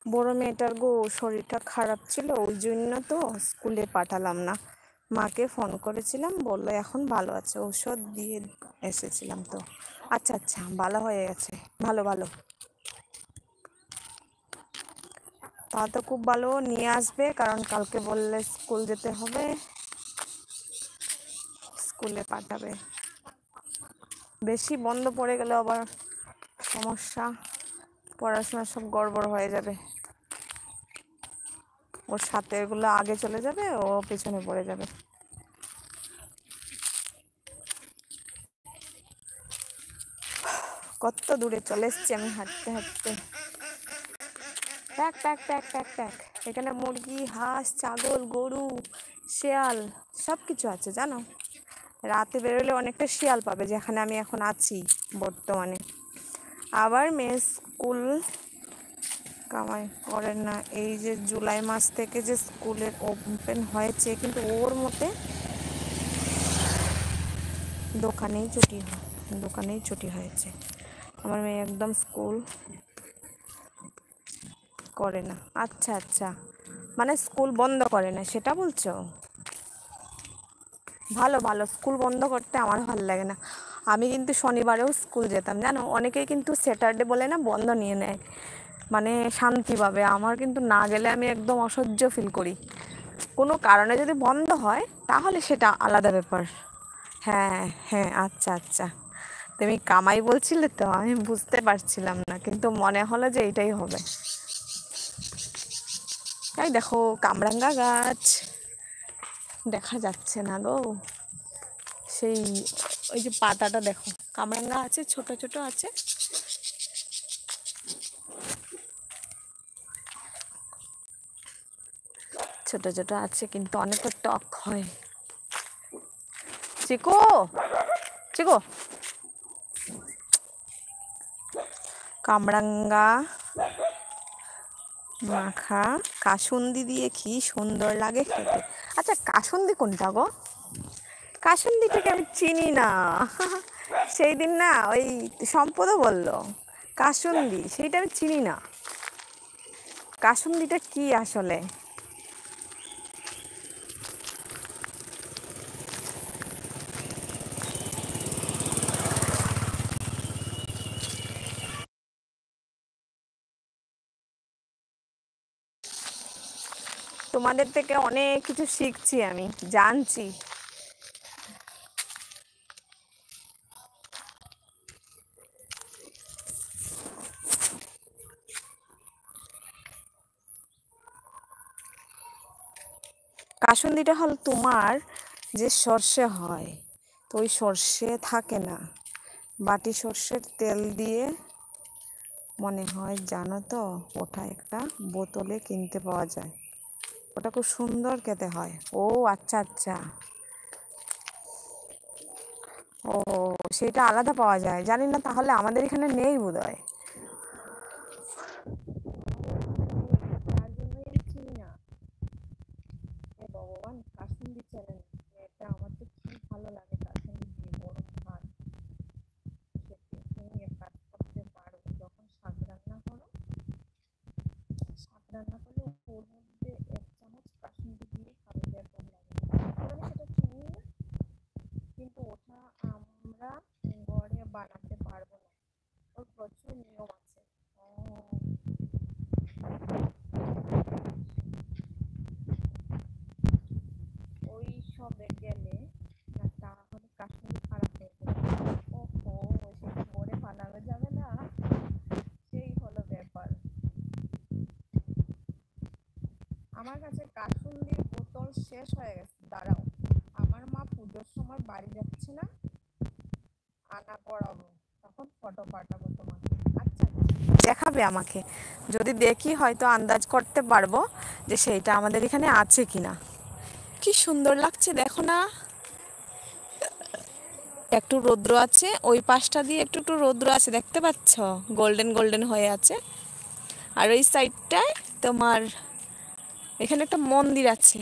বড় মেয়েটার গো শরীরটা খারাপ ছিল, ওই জন্য তো স্কুলে পাঠালাম না। মাকে ফোন করেছিলাম, বললো এখন ভালো আছে, ঔষধ দিয়ে এসেছিলাম তো। আচ্ছা আচ্ছা, ভালো হয়ে গেছে। ভালো ভালো, তা তো খুব ভালো। নিয়ে আসবে, কারণ কালকে বললে স্কুল যেতে হবে, স্কুলে পাঠাবে। বেশি বন্ধ পড়ে গেলে আবার সমস্যা, পড়াশোনা সব গড়বড় হয়ে যাবে। ওর সাথে এগুলো আগে চলে যাবে, ও পেছনে পড়ে যাবে। কত দূরে চলে এসছি আমি হাঁটতে হাঁটতে। Pack pack pack pack pack. এখানে মুরগি, হাঁস, ছাগল, গরু, শিয়াল সব কিছু আছে জানো। রাতে বেরোলে অনেকটা শিয়াল পাবে, যেখানে আমি এখন আছি বর্তমানে। আবার মেয়ে স্কুল কামাই করেন না। এই যে জুলাই মাস থেকে যে স্কুলের ওপেন হয়েছে, কিন্তু ওর মতে দোকানেই ছুটি হয়েছে। আমার মেয়ে একদম স্কুল করে না। আচ্ছা আচ্ছা, মানে স্কুল বন্ধ করে না সেটা বলছো? ভালো ভালো, স্কুল বন্ধ করতে আমার ভালো লাগে না। আমি কিন্তু শনিবারেও স্কুল যেতাম জানো। অনেকেই কিন্তু স্যাটারডে বলে না বন্ধ নিয়ে নেয়, মানে শান্তি পাবে। আমার কিন্তু না গেলে আমি একদম অসহ্য ফিল করি। কোনো কারণে যদি বন্ধ হয় তাহলে সেটা আলাদা ব্যাপার। হ্যাঁ হ্যাঁ, আচ্ছা আচ্ছা। তুমি কামাই বলছিলে তো, আমি বুঝতে পারছিলাম না, কিন্তু মনে হলো যে এটাই হবে। এই দেখো কামরাঙ্গা গাছ, দেখা যাচ্ছে না গো। সেই ওই যে পাতাটা দেখো, কামরাঙ্গা আছে, ছোট ছোট আছে। ছোট ছোট আছে, কিন্তু অনেকটা টক হয়। চিকু, চিকু, কামরাঙ্গা মাখা কাসুন্দি দিয়ে কি সুন্দর লাগে খেতে। আচ্ছা কাসুন্দি কোনটা গো? কাসুন্দিটাকে আমি চিনি না। সেই দিন না ওই সম্পদও বললো কাসুন্দি, সেইটা আমি চিনি না। কাসুন্দিটা কি আসলে? তোমাদের থেকে অনেক কিছু শিখছি, আমি জানছি। কাসুন্দিটা হল তোমার যে সর্ষে হয়, তো ওই সর্ষে থাকে না, বাটি সর্ষের তেল দিয়ে মনে হয় জানো তো, ওটা একটা বোতলে কিনতে পাওয়া যায়। ওটা খুব সুন্দর খেতে হয়। ও আচ্ছা আচ্ছা, ও সেটা আলাদা পাওয়া যায়, জানি না, তাহলে আমাদের এখানে নেই বোধহয়। তার জন্যই আমি চিনি না। হে ভগবান, কাসুন্দি চ্যানেল, এটা আমার তো কি ভালো লাগে কাসুন্দি দিয়ে গরম ভাত খেতে। তুমি এক কাজ করতে পারো, যখন শাক রান্না করো, শাক রান্না করলে ওর মধ্যে 1 চামচ কাসুন্দি দিয়ে খাবে, বের লাগে। আমি সেটা চিনি না, কিন্তু ওটা আমরা ঘরে বানাতে পারবো না, ওর প্রচুর নিয়ম আছে। ও, ওই সবে গেলে না, তাহলে কাশ্মীর খারাপ হয়ে যাবে। ওহো, সেটা ঘরে বানানো যাবে না, সেই হলো ব্যাপার। আমার কাছে কাসুন্দির বোতল শেষ হয়ে গেছে, দাঁড়াও, আমার মা পুজোর সময় বাড়ি যাচ্ছে না, আনা করাবো, তখন ফটো পাঠাবো তোমাকে। আচ্ছা আচ্ছা, দেখাবে আমাকে, যদি দেখি হয়তো আন্দাজ করতে পারবো যে সেইটা আমাদের এখানে আছে কিনা। কি সুন্দর লাগছে দেখো না, একটু রৌদ্র আছে, ওই পাশটা দিয়ে একটু একটু রৌদ্র আছে, দেখতে পাচ্ছ, গোল্ডেন গোল্ডেন হয়ে আছে। আর ওই সাইডটায় তোমার এখানে একটা মন্দির আছে,